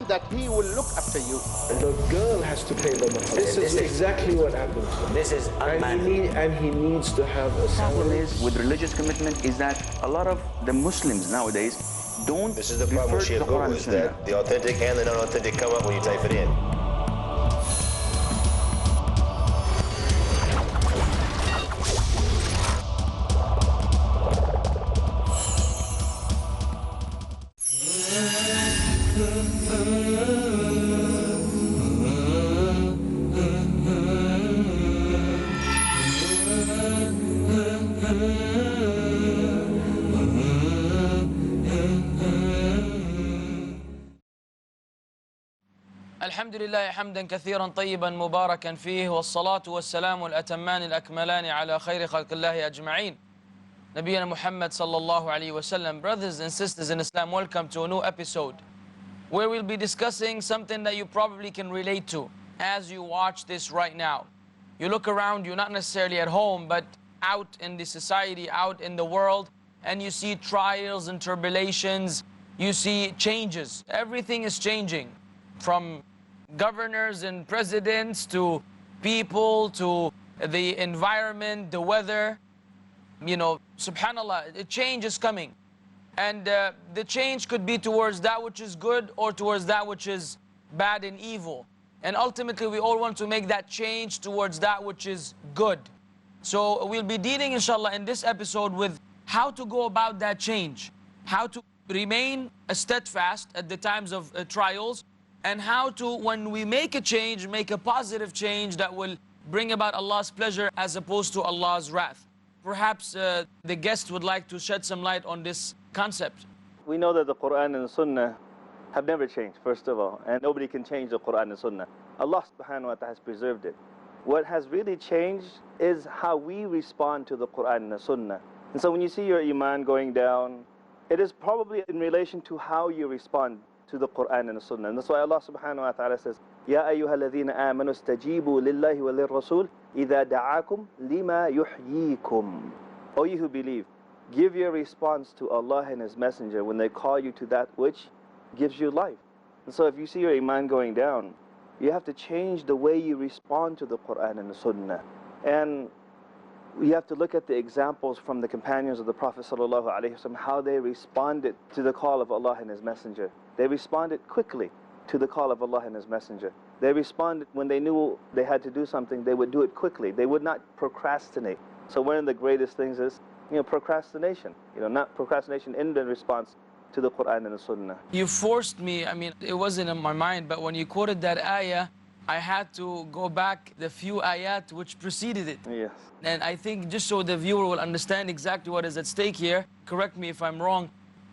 that he will look after you. And the girl has to pay the mahar. This is exactly what happens. This is unmanly. And he needs to have a problem salary. is with religious commitment is that a lot of the Muslims nowadays don't This is the problem with Shia Guru, is that the authentic and the non-authentic come up when you type it in. الحمد لله حمدا كثيرا طيبا مباركا فيه والصلاة والسلام الأتمان الأكملان على خير خلق الله أجمعين نبينا محمد صلى الله عليه وسلم. Brothers and sisters in Islam, welcome to a new episode where we'll be discussing something that you probably can relate to as you watch this right now. You look around, you're not necessarily at home, but out in the society, out in the world, and you see trials and tribulations, you see changes. Everything is changing, from governors and presidents to people to the environment, the weather. You know, subhanallah, a change is coming. And the change could be towards that which is good or towards that which is bad and evil. And ultimately, we all want to make that change towards that which is good. So we'll be dealing, inshallah, in this episode with how to go about that change, how to remain steadfast at the times of trials, and how to, when we make a change, make a positive change that will bring about Allah's pleasure as opposed to Allah's wrath. Perhaps the guest would like to shed some light on this concept. We know that the Quran and the Sunnah have never changed, first of all, and nobody can change the Quran and Sunnah. Allah subhanahu wa ta'ala has preserved it. What has really changed is how we respond to the Quran and the Sunnah. And so when you see your iman going down, it is probably in relation to how you respond to the Quran and the Sunnah. And that's why Allah subhanahu wa ta'ala says, Ya ayyuha alladhina amanu stajibu lillahi wa lirrasul idha da'akum lima yuhyikum. O you who believe, give your response to Allah and His Messenger when they call you to that which gives you life. And so if you see your iman going down, you have to change the way you respond to the Quran and the Sunnah. And we have to look at the examples from the companions of the Prophet ﷺ, how they responded to the call of Allah and His Messenger. They responded quickly to the call of Allah and His Messenger. They responded when they knew they had to do something, they would do it quickly. They would not procrastinate. So one of the greatest things is, procrastination. Not procrastination in the response to the Quran and the Sunnah. You forced me, it wasn't in my mind, but when you quoted that ayah, I had to go back the few ayat which preceded it. Yes. And I think just so the viewer will understand exactly what is at stake here, correct me if I'm wrong.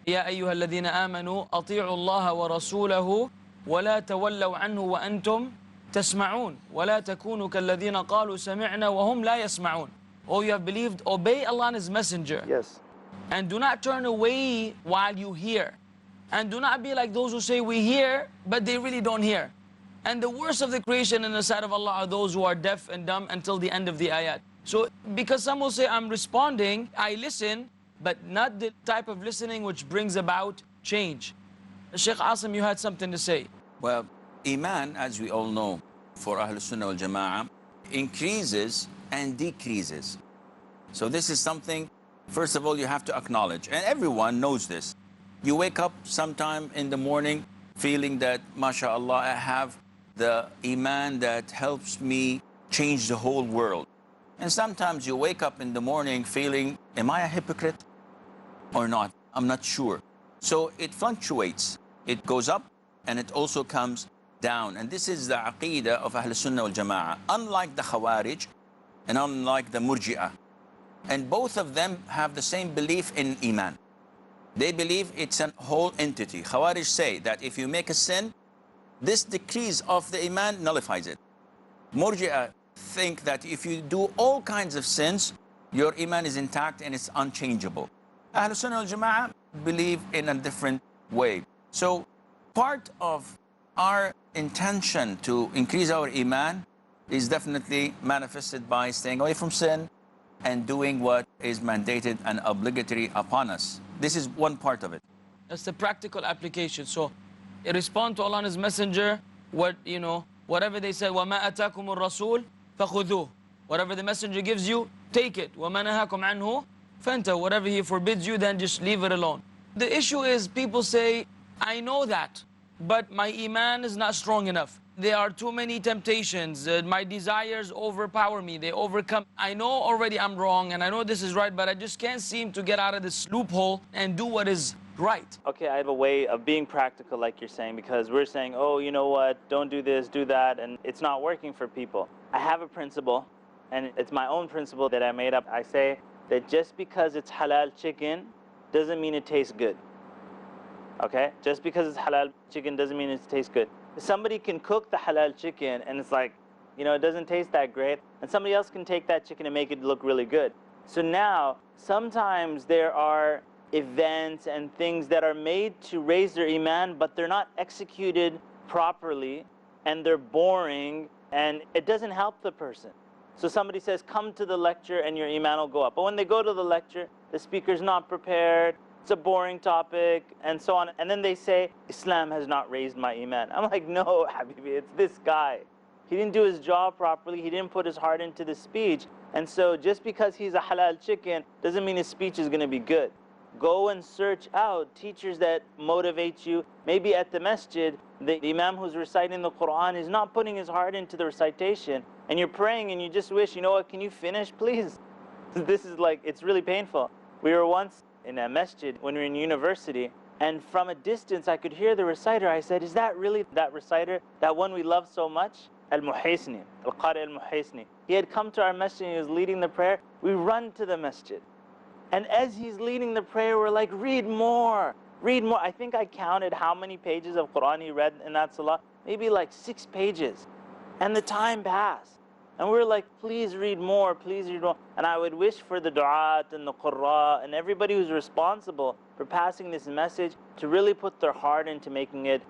يا أيها الذين آمنوا أطيعوا الله ورسوله ولا تولوا عنه وأنتم تسمعون ولا تكونوا كالذين قالوا سمعنا وهم لا يسمعون. Oh, you have believed, obey Allah and His Messenger. Yes. And do not turn away while you hear. And do not be like those who say we hear, but they really don't hear. And the worst of the creation in the sight of Allah are those who are deaf and dumb until the end of the ayat. So, because some will say, I'm responding, I listen, but not the type of listening which brings about change. Sheikh Asim, you had something to say. Well, Iman, as we all know, for Ahlul Sunnah wal Jama'ah, increases and decreases. So this is something, first of all, you have to acknowledge. And everyone knows this. You wake up sometime in the morning feeling that, mashallah, I have the Iman that helps me change the whole world. And sometimes you wake up in the morning feeling, am I a hypocrite or not? I'm not sure. So it fluctuates. It goes up and it also comes down. And this is the aqeedah of Ahl Sunnah wal Jama'ah. Unlike the Khawarij and unlike the Murji'ah. And both of them have the same belief in Iman. They believe it's a whole entity. Khawarij say that if you make a sin, this decrease of the Iman nullifies it. Murji'ah think that if you do all kinds of sins, your Iman is intact and it's unchangeable. Ahl Sunnah wal Jama'ah believe in a different way. So part of our intention to increase our Iman is definitely manifested by staying away from sin and doing what is mandated and obligatory upon us. This is one part of it. That's the practical application. So respond to Allah and His Messenger, whatever they said, وَمَا أَتَاكُمُ الرَّسُولُ فَخُذُوهُ. Whatever the Messenger gives you, take it. وَمَا نَهَاكُمْ عَنْهُ فَانْتَهُ. Whatever he forbids you, then just leave it alone. The issue is people say, I know that, but my iman is not strong enough. There are too many temptations. My desires overpower me. They overcome. I know already I'm wrong, and I know this is right, but I just can't seem to get out of this loophole and do what is right. Okay, I have a way of being practical, like you're saying, because we're saying, oh, you know what, don't do this, do that, and it's not working for people. I have a principle, and it's my own principle that I made up. I say that just because it's halal chicken doesn't mean it tastes good. Okay? Just because it's halal chicken doesn't mean it tastes good. Somebody can cook the halal chicken and it's like, it doesn't taste that great, and somebody else can take that chicken and make it look really good. So now, sometimes there are events and things that are made to raise their iman, but they're not executed properly, and they're boring, and it doesn't help the person. So somebody says, come to the lecture and your iman will go up. But when they go to the lecture, the speaker's not prepared, it's a boring topic, and so on. And then they say, Islam has not raised my iman. I'm like, no, Habibi, it's this guy. He didn't do his job properly. He didn't put his heart into the speech. And so just because he's a halal chicken doesn't mean his speech is going to be good. Go and search out teachers that motivate you. Maybe at the masjid, the imam who's reciting the Quran is not putting his heart into the recitation. And you're praying and you just wish, you know what, can you finish, please? This is like, it's really painful. We were once in a masjid when we were in university, and from a distance I could hear the reciter. I said, is that really that reciter, that one we love so much? Al-Muhaysni, Al-Qari Al-Muhaysni. He had come to our masjid and he was leading the prayer. We run to the masjid. And as he's leading the prayer, we're like, read more, read more. I think I counted how many pages of Quran he read in that salah. Maybe like 6 pages. And the time passed. And we were like, please read more, please read more. And I would wish for the du'at and the qurra and everybody who's responsible for passing this message to really put their heart into making it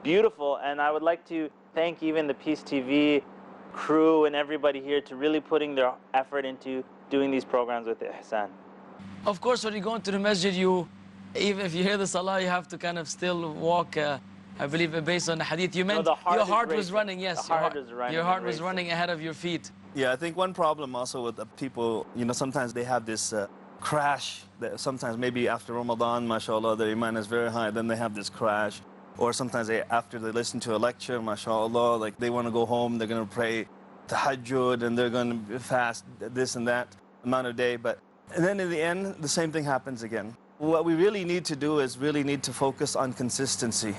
beautiful. And I would like to thank even the Peace TV crew and everybody here to really putting their effort into doing these programs with ihsan. Of course, when you go into the masjid, even if you hear the salah, you have to kind of still walk. I believe based on the hadith, you meant your heart was running, yes. Your heart was running ahead of your feet. Yeah, I think one problem also with the people, sometimes they have this crash. That sometimes maybe after Ramadan, mashallah, their iman is very high, then they have this crash. Or sometimes after they listen to a lecture, mashallah, like they want to go home, they're going to pray tahajjud, and they're going to fast this and that amount of day. And then in the end, the same thing happens again. What we really need to do is really need to focus on consistency.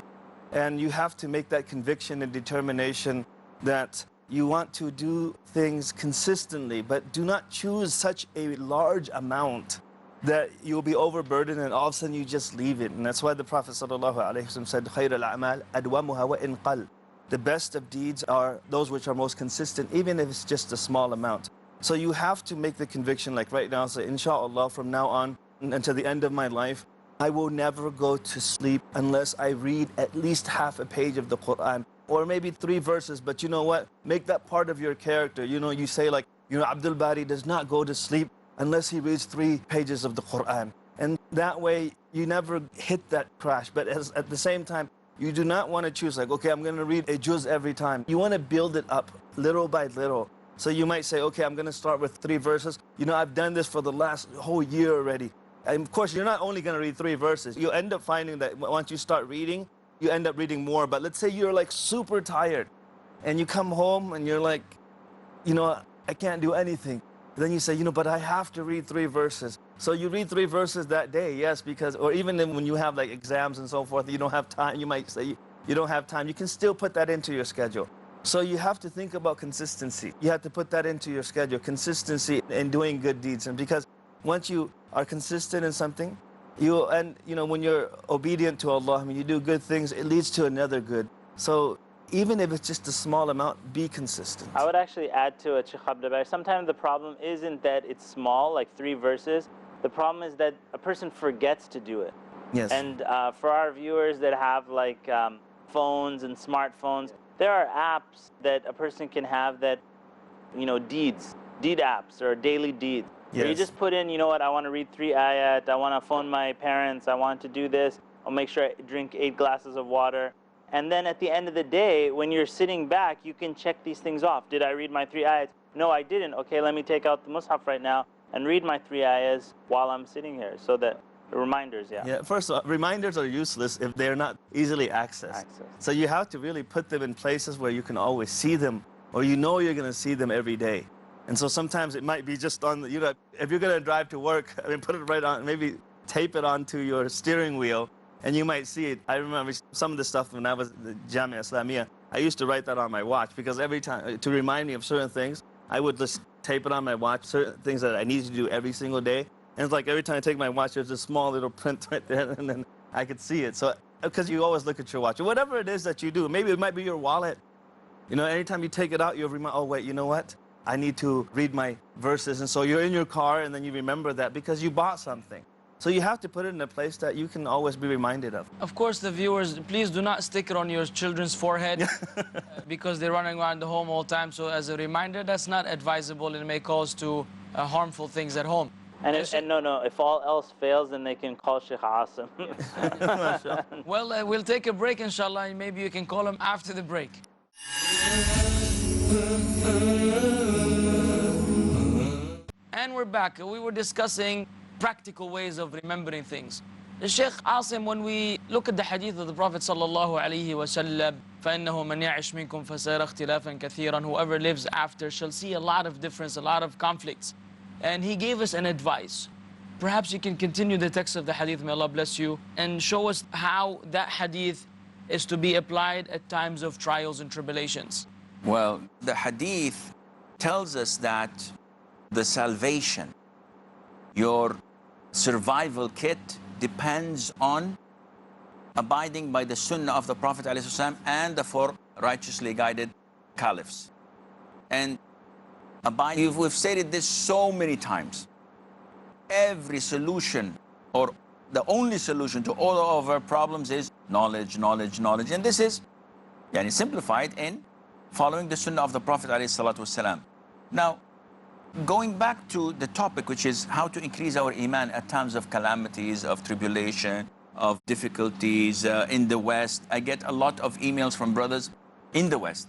And you have to make that conviction and determination that you want to do things consistently, but do not choose such a large amount that you'll be overburdened and all of a sudden you just leave it. And that's why the Prophet ﷺ said, خَيْرَ الْأَعْمَالِ أَدْوَمُهَا وَإِنْ قَلْ. The best of deeds are those which are most consistent, even if it's just a small amount. So you have to make the conviction, like right now, say, inshallah, from now on until the end of my life, I will never go to sleep unless I read at least half a page of the Quran, or maybe 3 verses. But you know what? Make that part of your character. You say like, Abdul Bari does not go to sleep unless he reads 3 pages of the Quran. And that way, you never hit that crash. But at the same time, you do not want to choose like, okay, I'm going to read a juz every time. You want to build it up little by little. So you might say, okay, I'm going to start with 3 verses. I've done this for the last whole year already. And of course, you're not only going to read 3 verses. You end up finding that once you start reading, you end up reading more. But let's say you're like super tired and you come home and you're like, I can't do anything. Then you say, but I have to read 3 verses. So you read 3 verses that day, yes, or even then when you have like exams and so forth, you don't have time. You might say you don't have time. You can still put that into your schedule. So you have to think about consistency. You have to put that into your schedule, consistency in doing good deeds. And because once you are consistent in something, when you're obedient to Allah, you do good things, it leads to another good. So even if it's just a small amount, be consistent. I would actually add to it, Sheikh Abdul Bari. Sometimes the problem isn't that it's small, like 3 verses. The problem is that a person forgets to do it. Yes. And for our viewers that have like phones and smartphones, there are apps that a person can have that, deed apps or daily deeds. Yes. You just put in, I want to read 3 ayat, I want to phone my parents, I want to do this, I'll make sure I drink 8 glasses of water. And then at the end of the day, when you're sitting back, you can check these things off. Did I read my 3 ayahs? No, I didn't. Okay, let me take out the Mus'haf right now and read my 3 ayahs while I'm sitting here. So that reminders, yeah. Yeah, first of all, reminders are useless if they're not easily accessed. So you have to really put them in places where you can always see them, or you know you're going to see them every day. And so sometimes it might be just on the, if you're going to drive to work, I mean, put it right on, maybe tape it onto your steering wheel, and you might see it. I remember some of the stuff when I was at the Jamia Islamiyah, I used to write that on my watch, because every time, to remind me of certain things, I would just tape it on my watch, certain things that I needed to do every single day. And it's like every time I take my watch, there's a small little print right there, and then I could see it. So, because you always look at your watch. Whatever it is that you do, maybe it might be your wallet. Anytime you take it out, you'll remember, oh, wait, you know what? I need to read my verses. And so you're in your car, and then you remember that because you bought something. So you have to put it in a place that you can always be reminded of. Of course, the viewers, please do not stick it on your children's forehead because they're running around the home all the time. So as a reminder, that's not advisable, and it may cause to harmful things at home. And no, if all else fails, then they can call Sheikh Asim. Well, we'll take a break, inshallah, and maybe you can call him after the break. And we're back. We were discussing practical ways of remembering things. Sheikh Asim, when we look at the hadith of the Prophet sallallahu alaihi wasallam, فَإِنَّهُ مَنْ يَعِشْ مِنْكُمْ فَسَيَرَى اخْتِلَافًا كَثِيرًا, whoever lives after shall see a lot of difference, a lot of conflicts. And he gave us an advice. Perhaps you can continue the text of the hadith, may Allah bless you, and show us how that hadith is to be applied at times of trials and tribulations. Well, the hadith tells us that the salvation, your survival kit, depends on abiding by the sunnah of the Prophet ﷺ and the 4 righteously guided caliphs. And we've stated this so many times. Every solution, or the only solution to all of our problems, is knowledge, knowledge, knowledge. And this is simplified in following the sunnah of the Prophet ﷺ. Now, going back to the topic, which is how to increase our iman at times of calamities, of tribulation, of difficulties in the West. I get a lot of emails from brothers in the West,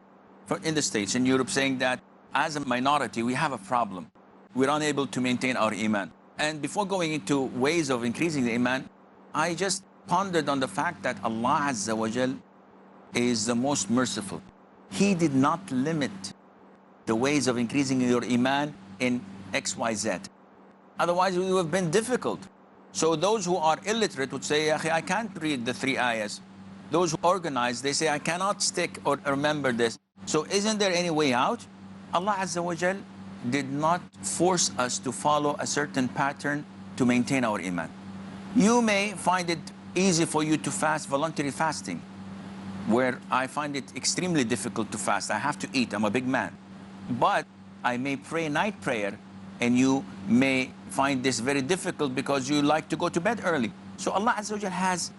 in the States, in Europe, saying that as a minority, we have a problem. We're unable to maintain our iman. And before going into ways of increasing the iman, I just pondered on the fact that Allah Azza wa Jal is the most merciful. He did not limit the ways of increasing your iman in X, Y, Z. Otherwise, it would have been difficult. So those who are illiterate would say, I can't read the 3 ayahs. Those who organize, they say, I cannot stick or remember this. So isn't there any way out? Allah Azza wa Jal did not force us to follow a certain pattern to maintain our iman. You may find it easy for you to fast voluntary fasting, where I find it extremely difficult to fast. I have to eat, I'm a big man. But I may pray night prayer, and you may find this very difficult because you like to go to bed early. So Allah Azza wa Jal has,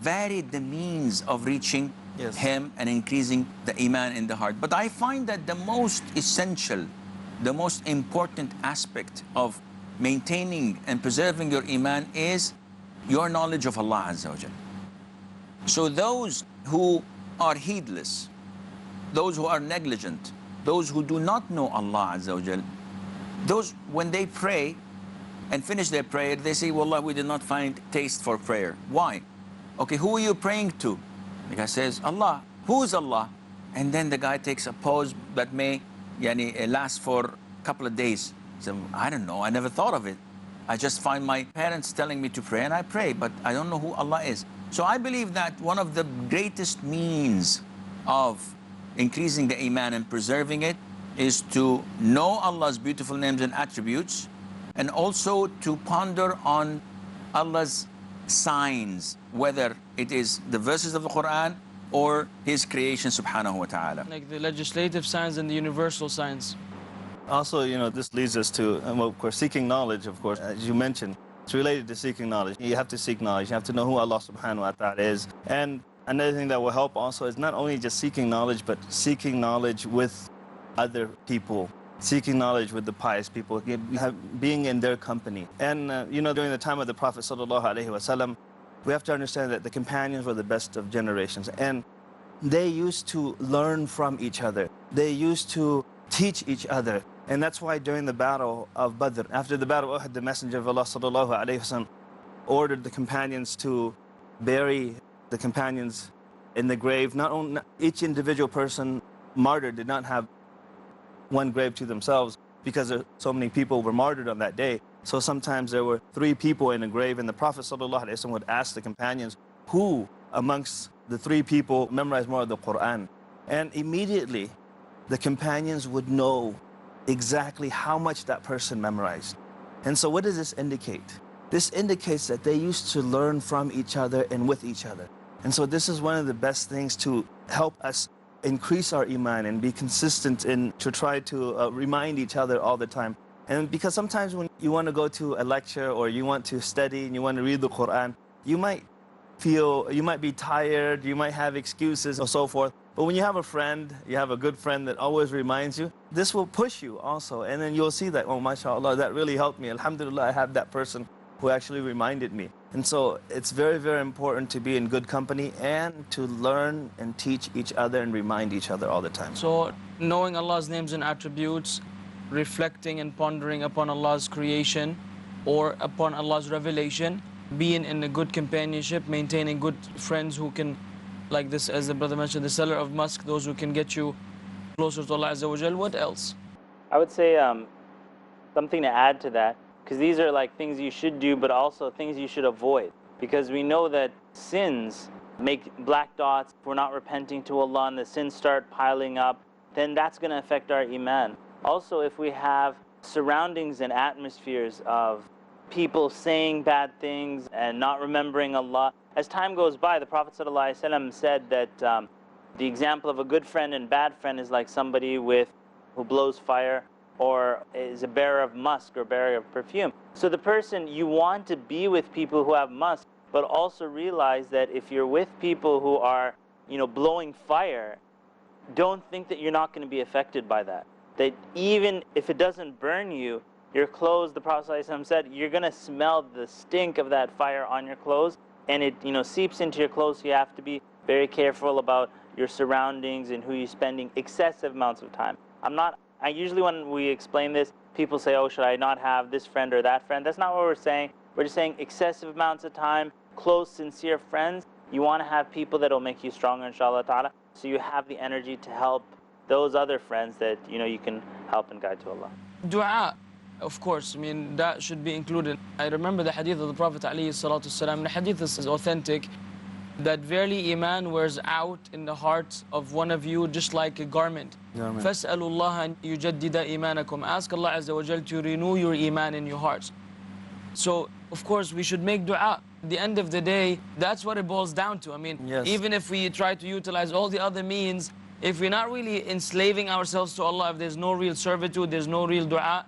varied the means of reaching Him and increasing the iman in the heart. But I find that the most essential, the most important aspect of maintaining and preserving your iman is your knowledge of Allah Azza wa Jal. So those who are heedless, those who are negligent, those who do not know Allah Azza wa Jal, those, when they pray and finish their prayer, they say, Wallah, we did not find taste for prayer. Why? Okay, who are you praying to? The guy says, Allah. Who is Allah? And then the guy takes a pause that may last for a couple of days. So, I don't know, I never thought of it. I just find my parents telling me to pray, and I pray, but I don't know who Allah is. So I believe that one of the greatest means of increasing the iman and preserving it is to know Allah's beautiful names and attributes, and also to ponder on Allah's signs, whether it is the verses of the Quran or His creation subhanahu wa ta'ala. Like the legislative signs and the universal signs. Also, this leads us to, of course, seeking knowledge, of course, as you mentioned. It's related to seeking knowledge. You have to seek knowledge. You have to know who Allah subhanahu wa ta'ala is. And another thing that will help also is not only just seeking knowledge, but seeking knowledge with other people, seeking knowledge with the pious people, being in their company. And, during the time of the Prophet sallallahu alaihi wasallam, we have to understand that the companions were the best of generations, and they used to learn from each other. They used to teach each other. And that's why during the battle of Badr, after the battle of Uhud, the Messenger of Allah sallallahu alayhi wasallam ordered the companions to bury the companions in the grave. Not only each individual person martyred did not have one grave to themselves, because so many people were martyred on that day. So sometimes there were 3 people in a grave, and the Prophet ﷺ would ask the companions, who amongst the 3 people memorized more of the Quran? And immediately the companions would know exactly how much that person memorized. And so what does this indicate? This indicates that they used to learn from each other and with each other. And so this is one of the best things to help us increase our iman and be consistent in to try to remind each other all the time. And because sometimes when you want to go to a lecture or you want to study and you want to read the Quran, you might be tired, you might have excuses or so forth. But when you have a friend, you have a good friend that always reminds you, this will push you also. And then you'll see that, oh, mashallah, that really helped me. Alhamdulillah, I have that person who actually reminded me. And so it's very, very important to be in good company and to learn and teach each other and remind each other all the time. So knowing Allah's names and attributes, reflecting and pondering upon Allah's creation or upon Allah's revelation, being in a good companionship, maintaining good friends who can, like this, as the brother mentioned, the seller of musk, those who can get you closer to Allah Azza wa Jal. What else? I would say something to add to that, because these are like things you should do, but also things you should avoid. Because we know that sins make black dots. If we're not repenting to Allah and the sins start piling up, then that's going to affect our iman. Also, if we have surroundings and atmospheres of people saying bad things and not remembering Allah, as time goes by, the Prophet ﷺ said that the example of a good friend and bad friend is like somebody who blows fire or is a bearer of musk or bearer of perfume. So the person, you want to be with people who have musk, but also realize that if you're with people who are, blowing fire, don't think that you're not going to be affected by that. That even if it doesn't burn you, your clothes, the Prophet ﷺ said, you're going to smell the stink of that fire on your clothes, and it seeps into your clothes. So you have to be very careful about your surroundings and who you're spending excessive amounts of time. I usually, when we explain this, people say, oh, should I not have this friend or that friend? That's not what we're saying. We're just saying excessive amounts of time, close, sincere friends. You want to have people that will make you stronger, inshallah ta'ala, so you have the energy to help those other friends that you can help and guide to Allah. Dua, of course, that should be included. I remember the hadith of the Prophet ﷺ. The hadith is authentic, that verily iman wears out in the heart of one of you just like a garment. فَاسْأَلُوا اللَّهَ أَن يُجَدِّدَ إِيمَانَكُمْ. Ask Allah Azza wa Jal to renew your iman in your hearts. So, of course, we should make dua. At the end of the day, that's what it boils down to. Yes. Even if we try to utilize all the other means, if we're not really enslaving ourselves to Allah, if there's no real servitude, there's no real dua,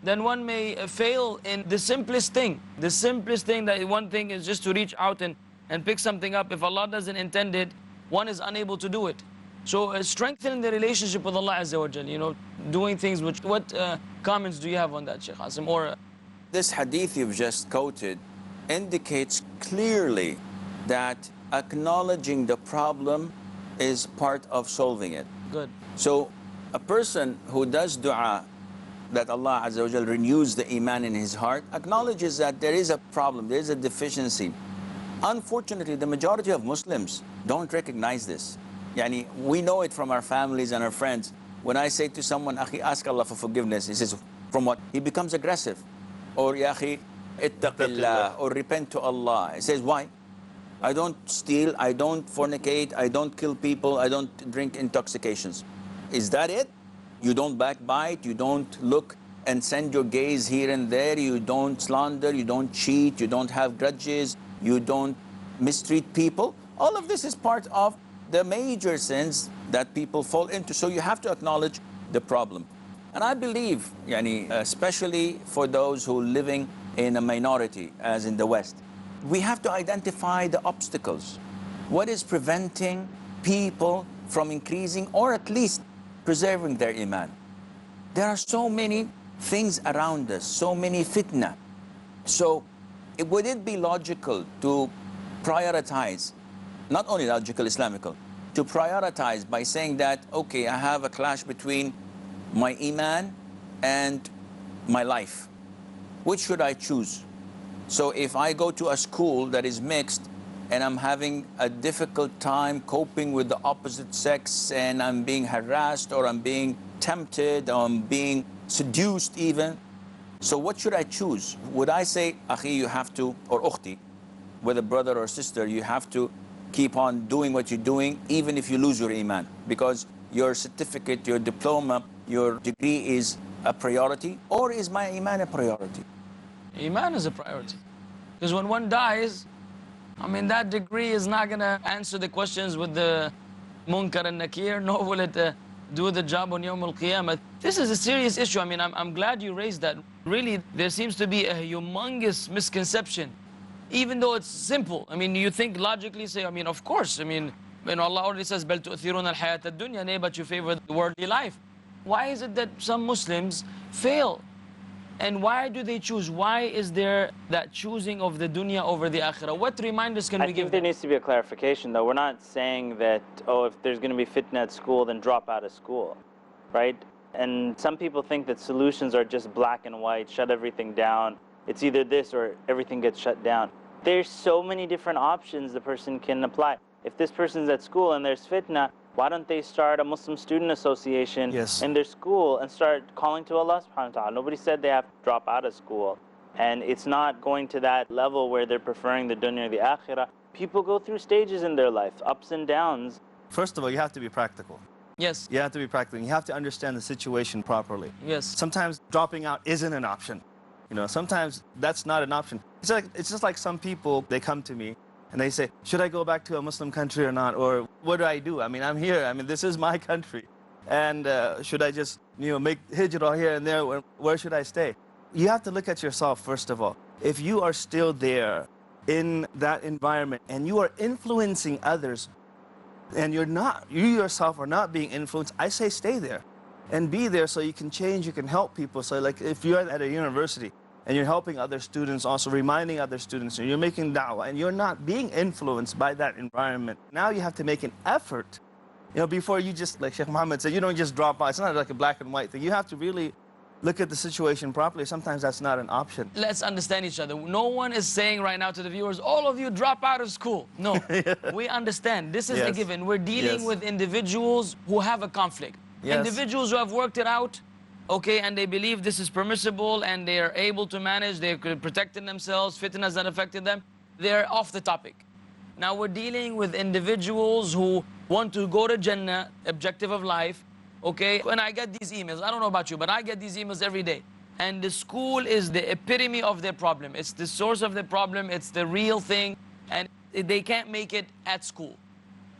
then one may fail in the simplest thing. The simplest thing, that one thing is just to reach out and pick something up. If Allah doesn't intend it, one is unable to do it. So strengthening the relationship with Allah Azza wa Jal, doing things which, what comments do you have on that, Shaykh Asim? Or This hadith you've just quoted indicates clearly that acknowledging the problem is part of solving it. good. So a person who does dua, that Allah Azza wa Jal renews the iman in his heart, acknowledges that there is a problem, there is a deficiency. Unfortunately, the majority of Muslims don't recognize this. We know it from our families and our friends. When I say to someone, Akhi, ask Allah for forgiveness, he says, from what? He becomes aggressive. Or, Ya Akhi, ittaqillah, or repent to Allah. He says, why? I don't steal, I don't fornicate, I don't kill people, I don't drink intoxications. Is that it? You don't backbite, you don't look and send your gaze here and there, you don't slander, you don't cheat, you don't have grudges, you don't mistreat people. All of this is part of the major sins that people fall into. So you have to acknowledge the problem. And I believe, especially for those who are living in a minority, as in the West, we have to identify the obstacles. What is preventing people from increasing or at least preserving their iman? There are so many things around us, so many fitna. So would it be logical to prioritize, not only logical, Islamical, to prioritize by saying that, okay, I have a clash between my iman and my life. Which should I choose? So if I go to a school that is mixed and I'm having a difficult time coping with the opposite sex and I'm being harassed or I'm being tempted or I'm being seduced even, so what should I choose? Would I say, Akhi, you have to, or Ukhti, whether brother or sister, you have to keep on doing what you're doing even if you lose your iman, because your certificate, your diploma, your degree is a priority, or is my iman a priority? Iman is a priority. Because when one dies, I mean, that degree is not going to answer the questions with the munkar and nakir, nor will it do the job on Yawm al-Qiyamah. This is a serious issue. I mean, I'm glad you raised that. Really, there seems to be a humongous misconception, even though it's simple. I mean, you think logically, say, I mean, of course. I mean, Allah already says, بَلْ تُؤْثِرُونَ الْحَيَاةَ الدُّنْيَا, nay, but you favor the worldly life. Why is it that some Muslims fail? And why do they choose? Why is there that choosing of the dunya over the akhirah? What reminders can we give I think there needs to be a clarification, though. We're not saying that, oh, if there's going to be fitna at school, then drop out of school, right? And some people think that solutions are just black and white, shut everything down. It's either this or everything gets shut down. There's so many different options the person can apply. If this person's at school and there's fitna, why don't they start a Muslim student association in their school and start calling to Allah subhanahu wa ta'ala? Nobody said they have to drop out of school. And it's not going to that level where they're preferring the dunya or the akhirah. People go through stages in their life, ups and downs. First of all, you have to be practical. Yes. You have to be practical. You have to understand the situation properly. Yes. Sometimes dropping out isn't an option. You know, sometimes that's not an option. It's just like some people, they come to me and they say, should I go back to a Muslim country or not? Or what do I do? I mean, I'm here. I mean, this is my country. And should I just, make hijrah here and there? Where should I stay? You have to look at yourself, first of all. If you are still there in that environment and you are influencing others and you yourself are not being influenced, I say stay there and be there so you can change, you can help people. So like if you're at a university, and you're helping other students, also reminding other students, and you're making da'wah, and you're not being influenced by that environment. Now you have to make an effort, before you just, like Sheikh Muhammad said, you don't just drop out. It's not like a black and white thing. You have to really look at the situation properly. Sometimes that's not an option. Let's understand each other. No one is saying right now to the viewers, all of you drop out of school. No, we understand. This is a given. We're dealing with individuals who have a conflict. Individuals who have worked it out, okay, and they believe this is permissible and they are able to manage, they're protecting themselves, fitna has not affected them, they're off the topic. Now we're dealing with individuals who want to go to Jannah, objective of life, okay? When I get these emails, I don't know about you, but I get these emails every day. And the school is the epitome of their problem. It's the source of their problem, it's the real thing, and they can't make it at school.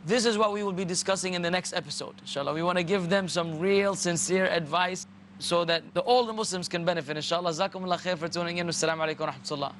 This is what we will be discussing in the next episode, inshallah. We want to give them some real, sincere advice so that all the Muslims can benefit, inshallah. Jazakumullah khair for tuning in. Assalamu alaikum wa rahmatullah.